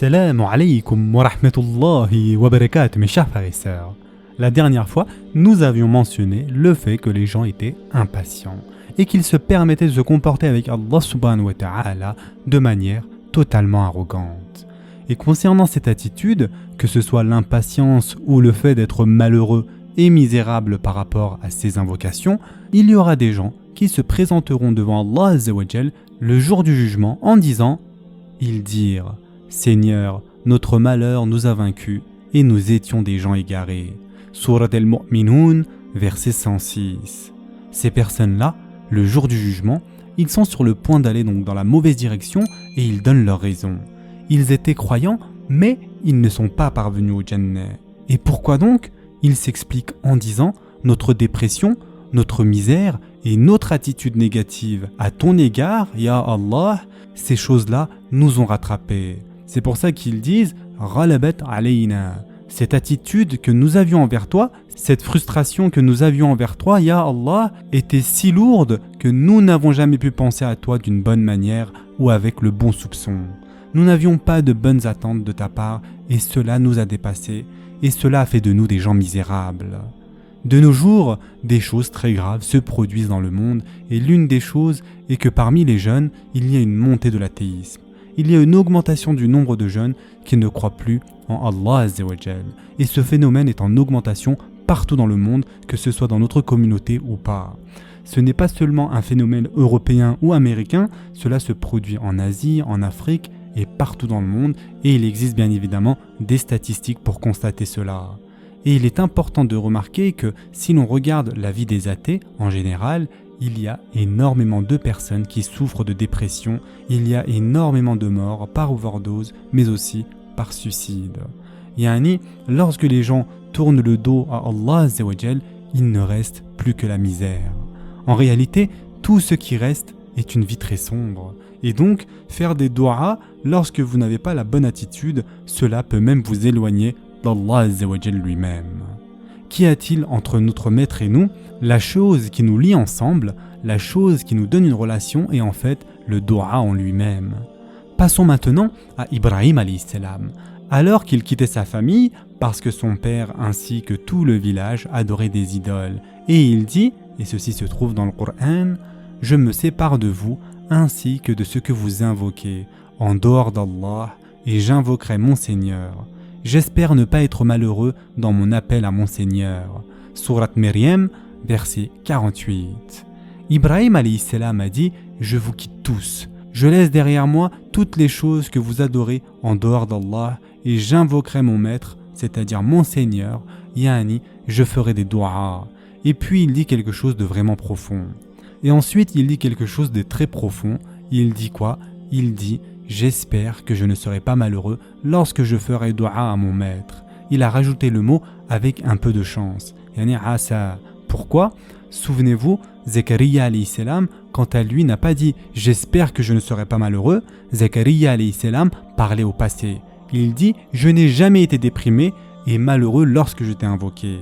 Assalamu alaikum wa rahmatullahi wa barakatuh, mes chers frères et sœurs. La dernière fois, nous avions mentionné le fait que les gens étaient impatients et qu'ils se permettaient de se comporter avec Allah subhanahu wa ta'ala de manière totalement arrogante. Et concernant cette attitude, que ce soit l'impatience ou le fait d'être malheureux et misérable par rapport à ces invocations, il y aura des gens qui se présenteront devant Allah Azza wa Jal le jour du jugement en disant « Ils dirent « Seigneur, notre malheur nous a vaincus et nous étions des gens égarés. » Surat al-Mu'minun, verset 106. Ces personnes-là, le jour du jugement, ils sont sur le point d'aller donc dans la mauvaise direction et ils donnent leur raison. Ils étaient croyants, mais ils ne sont pas parvenus au Jannah. Et pourquoi donc? Ils s'expliquent en disant « Notre dépression, notre misère et notre attitude négative à ton égard, Ya Allah, ces choses-là nous ont rattrapés. » C'est pour ça qu'ils disent « Ghalabat alayna » Cette attitude que nous avions envers toi, cette frustration que nous avions envers toi, Ya Allah, était si lourde que nous n'avons jamais pu penser à toi d'une bonne manière ou avec le bon soupçon. Nous n'avions pas de bonnes attentes de ta part et cela nous a dépassés et cela a fait de nous des gens misérables. De nos jours, des choses très graves se produisent dans le monde et l'une des choses est que parmi les jeunes, il y a une montée de l'athéisme. Il y a une augmentation du nombre de jeunes qui ne croient plus en Allah Azza wa Jal. Et ce phénomène est en augmentation partout dans le monde, que ce soit dans notre communauté ou pas. Ce n'est pas seulement un phénomène européen ou américain, cela se produit en Asie, en Afrique et partout dans le monde, et il existe bien évidemment des statistiques pour constater cela. Et il est important de remarquer que si l'on regarde la vie des athées en général, il y a énormément de personnes qui souffrent de dépression, il y a énormément de morts par overdose, mais aussi par suicide. Yani, lorsque les gens tournent le dos à Allah Azza wa Jal, il ne reste plus que la misère. En réalité, tout ce qui reste est une vie très sombre. Et donc, faire des doigts lorsque vous n'avez pas la bonne attitude, cela peut même vous éloigner d'Allah Azza wa Jal lui-même. Qu'y a-t-il entre notre maître et nous? La chose qui nous lie ensemble, la chose qui nous donne une relation est en fait le doua en lui-même. Passons maintenant à Ibrahim alayhi salam. Alors qu'il quittait sa famille, parce que son père ainsi que tout le village adoraient des idoles, et il dit, et ceci se trouve dans le Coran, « Je me sépare de vous ainsi que de ce que vous invoquez, en dehors d'Allah, et j'invoquerai mon Seigneur. J'espère ne pas être malheureux dans mon appel à mon Seigneur. » Surat Maryam, verset 48. Ibrahim alayhi salam a dit « Je vous quitte tous. Je laisse derrière moi toutes les choses que vous adorez en dehors d'Allah et j'invoquerai mon maître, c'est-à-dire mon Seigneur, yani je ferai des doigts. » Et puis il dit quelque chose de vraiment profond. Et ensuite il dit quelque chose de très profond. Il dit quoi? Il dit « J'espère que je ne serai pas malheureux lorsque je ferai doua à mon maître. » Il a rajouté le mot avec un peu de chance. Yani asa. Pourquoi? Souvenez-vous, Zakaria alayhi salam, quant à lui, n'a pas dit « J'espère que je ne serai pas malheureux ». Zakaria alayhi salam parlait au passé. Il dit « Je n'ai jamais été déprimé et malheureux lorsque je t'ai invoqué ».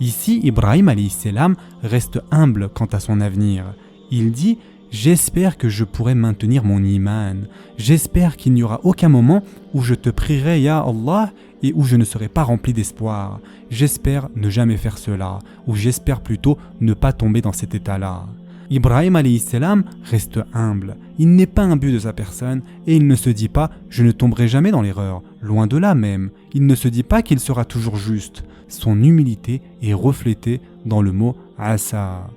Ici, Ibrahim alayhi salam reste humble quant à son avenir. Il dit « J'espère que je pourrai maintenir mon iman. J'espère qu'il n'y aura aucun moment où je te prierai, Ya Allah, et où je ne serai pas rempli d'espoir. J'espère ne jamais faire cela, ou j'espère plutôt ne pas tomber dans cet état-là. » Ibrahim alayhi salam reste humble. Il n'est pas imbu de sa personne et il ne se dit pas « je ne tomberai jamais dans l'erreur ». Loin de là même. Il ne se dit pas qu'il sera toujours juste. Son humilité est reflétée dans le mot « asa ».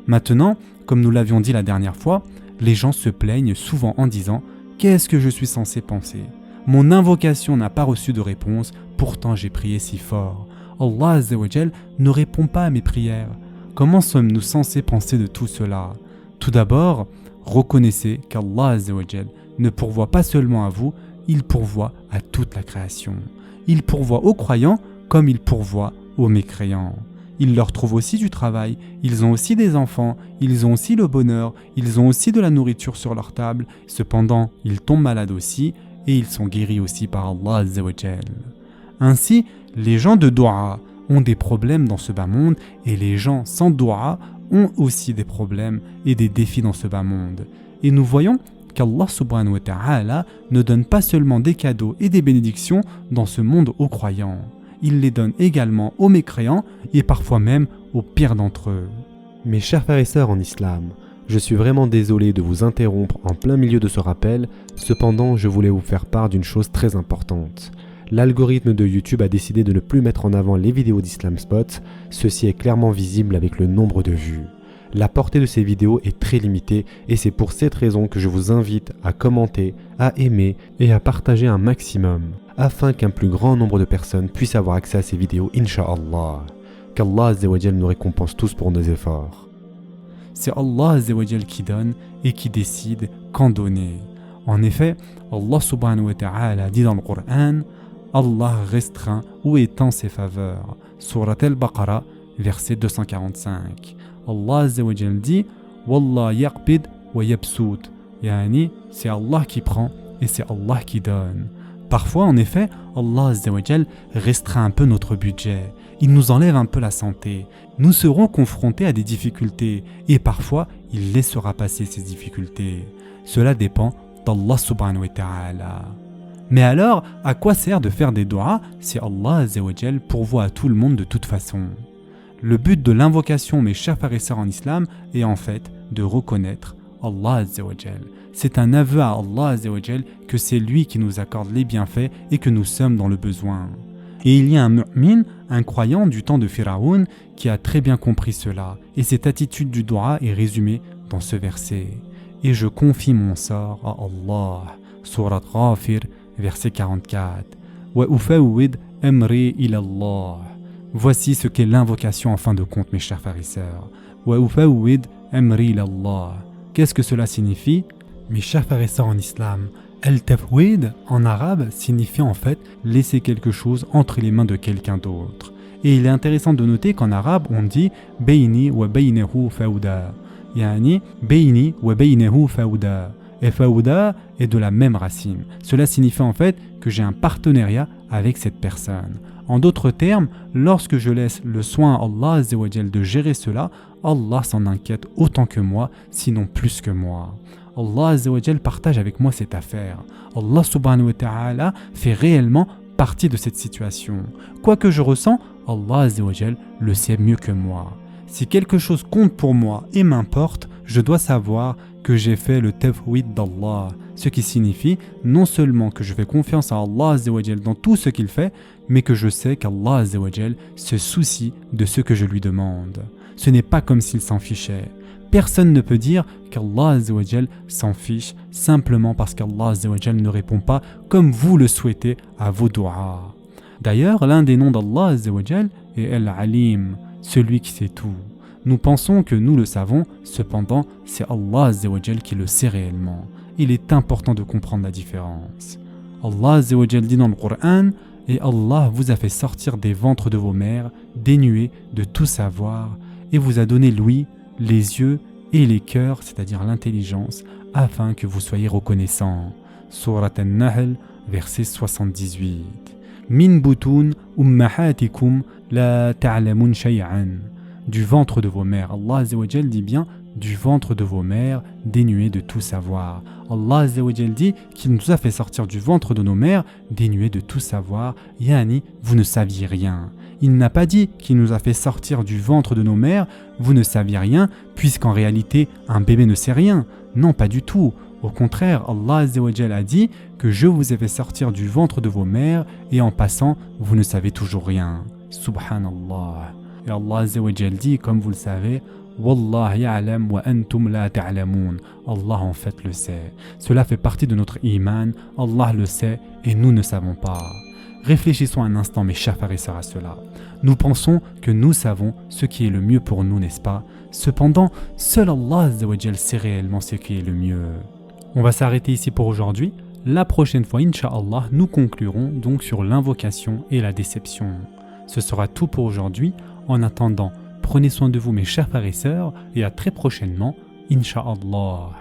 Maintenant, comme nous l'avions dit la dernière fois, les gens se plaignent souvent en disant « qu'est-ce que je suis censé penser ? Mon invocation n'a pas reçu de réponse, pourtant j'ai prié si fort. Allah Azza wa Jal ne répond pas à mes prières. » Comment sommes-nous censés penser de tout cela? Tout d'abord, reconnaissez qu'Allah Azza wa Jal ne pourvoit pas seulement à vous, il pourvoit à toute la création. Il pourvoit aux croyants comme il pourvoit aux mécréants. Il leur trouve aussi du travail, ils ont aussi des enfants, ils ont aussi le bonheur, ils ont aussi de la nourriture sur leur table, cependant ils tombent malades aussi et ils sont guéris aussi par Allah Azza wa Jal. Ainsi, les gens de doua ont des problèmes dans ce bas monde et les gens sans doua ont aussi des problèmes et des défis dans ce bas monde. Et nous voyons qu'Allah subhanahu wa ta'ala ne donne pas seulement des cadeaux et des bénédictions dans ce monde aux croyants. Il les donne également aux mécréants et parfois même aux pires d'entre eux. Mes chers frères et sœurs en islam, je suis vraiment désolé de vous interrompre en plein milieu de ce rappel, cependant je voulais vous faire part d'une chose très importante. L'algorithme de YouTube a décidé de ne plus mettre en avant les vidéos d'Islam Spot, ceci est clairement visible avec le nombre de vues. La portée de ces vidéos est très limitée et c'est pour cette raison que je vous invite à commenter, à aimer et à partager un maximum, afin qu'un plus grand nombre de personnes puissent avoir accès à ces vidéos, Inch'Allah. Qu'Allah Azza wa Jal nous récompense tous pour nos efforts. C'est Allah Azza wa Jal qui donne et qui décide quand donner. En effet, Allah subhanahu wa ta'ala dit dans le Coran, Allah restreint ou étend ses faveurs. Surat al-Baqarah, verset 245. Allah Azza wa Jal dit, Wallah yaqbid wa yabsout. Yani, c'est Allah qui prend et c'est Allah qui donne. Parfois, en effet, Allah Azza wa Jal restreint un peu notre budget. Il nous enlève un peu la santé. Nous serons confrontés à des difficultés et parfois, il laissera passer ces difficultés. Cela dépend d'Allah subhanahu wa ta'ala. Mais alors, à quoi sert de faire des doigts si Allah Azza wa Jal pourvoit à tout le monde de toute façon? Le but de l'invocation, mes chers frères et sœurs en islam, est en fait de reconnaître Allah Azza wa Jal. C'est un aveu à Allah Azza wa Jal que c'est lui qui nous accorde les bienfaits et que nous sommes dans le besoin. Et il y a un mu'min, un croyant du temps de Pharaon, qui a très bien compris cela. Et cette attitude du doua est résumée dans ce verset. Et je confie mon sort à Allah. Surat Ghafir, verset 44. Wa ufawwid amri ila Allah. Voici ce qu'est l'invocation en fin de compte, mes chers frères et sœurs. Wa ufawwid amri ila Allah. Qu'est-ce que cela signifie? Mes chers frères et sœurs en islam, Al-Tafwid, en arabe, signifie en fait laisser quelque chose entre les mains de quelqu'un d'autre. Et il est intéressant de noter qu'en arabe, on dit « Bayni wa baynehu fawda ». Yani « Bayni wa baynehu fawda ». Et fawda est de la même racine. Cela signifie en fait que j'ai un partenariat avec cette personne. En d'autres termes, lorsque je laisse le soin à Allah Azza wa Jal de gérer cela, Allah s'en inquiète autant que moi, sinon plus que moi. Allah Azza wa Jal partage avec moi cette affaire. Allah subhanahu wa ta'ala fait réellement partie de cette situation. Quoi que je ressens, Allah Azza wa Jal le sait mieux que moi. Si quelque chose compte pour moi et m'importe, je dois savoir que j'ai fait le tafwid d'Allah. Ce qui signifie non seulement que je fais confiance à Allah Azza wa Jal dans tout ce qu'il fait, mais que je sais qu'Allah Azza wa Jal se soucie de ce que je lui demande. Ce n'est pas comme s'il s'en fichait. Personne ne peut dire qu'Allah Azza wa Jal s'en fiche simplement parce qu'Allah Azza wa Jal ne répond pas comme vous le souhaitez à vos doigts. D'ailleurs, l'un des noms d'Allah Azza wa Jal est Al-Alim, celui qui sait tout. Nous pensons que nous le savons, cependant, c'est Allah Azza wa Jal qui le sait réellement. Il est important de comprendre la différence. Allah Azza wa Jal dit dans le Coran, et Allah vous a fait sortir des ventres de vos mères, dénués de tout savoir, et vous a donné l'ouïe, les yeux et les cœurs, c'est-à-dire l'intelligence, afin que vous soyez reconnaissants. Surat An-Nahl, verset 78. Min butun ummahatikum la ta'lamun shay'an. Du ventre de vos mères. Allah Azza wa Jal dit bien du ventre de vos mères, dénués de tout savoir. Allah Azza wa Jal dit qu'il nous a fait sortir du ventre de nos mères, dénués de tout savoir. Yani, vous ne saviez rien. Il n'a pas dit qu'il nous a fait sortir du ventre de nos mères, vous ne saviez rien, puisqu'en réalité, un bébé ne sait rien. Non, pas du tout. Au contraire, Allah Azza wa Jal a dit que je vous ai fait sortir du ventre de vos mères, et en passant, vous ne savez toujours rien. Subhanallah. Et Allah Azza wa Jal dit, comme vous le savez, Wallah ya'lam wa antum la ta'lamun. Allah en fait le sait. Cela fait partie de notre iman. Allah le sait et nous ne savons pas. Réfléchissons un instant, mes chers frères et sœurs, à cela. Nous pensons que nous savons ce qui est le mieux pour nous, n'est-ce pas? Cependant, seul Allah Azza wa Jal sait réellement ce qui est le mieux. On va s'arrêter ici pour aujourd'hui. La prochaine fois, Inch'Allah, nous conclurons donc sur l'invocation et la déception. Ce sera tout pour aujourd'hui. En attendant, prenez soin de vous mes chers frères et sœurs et à très prochainement, Inch'Allah.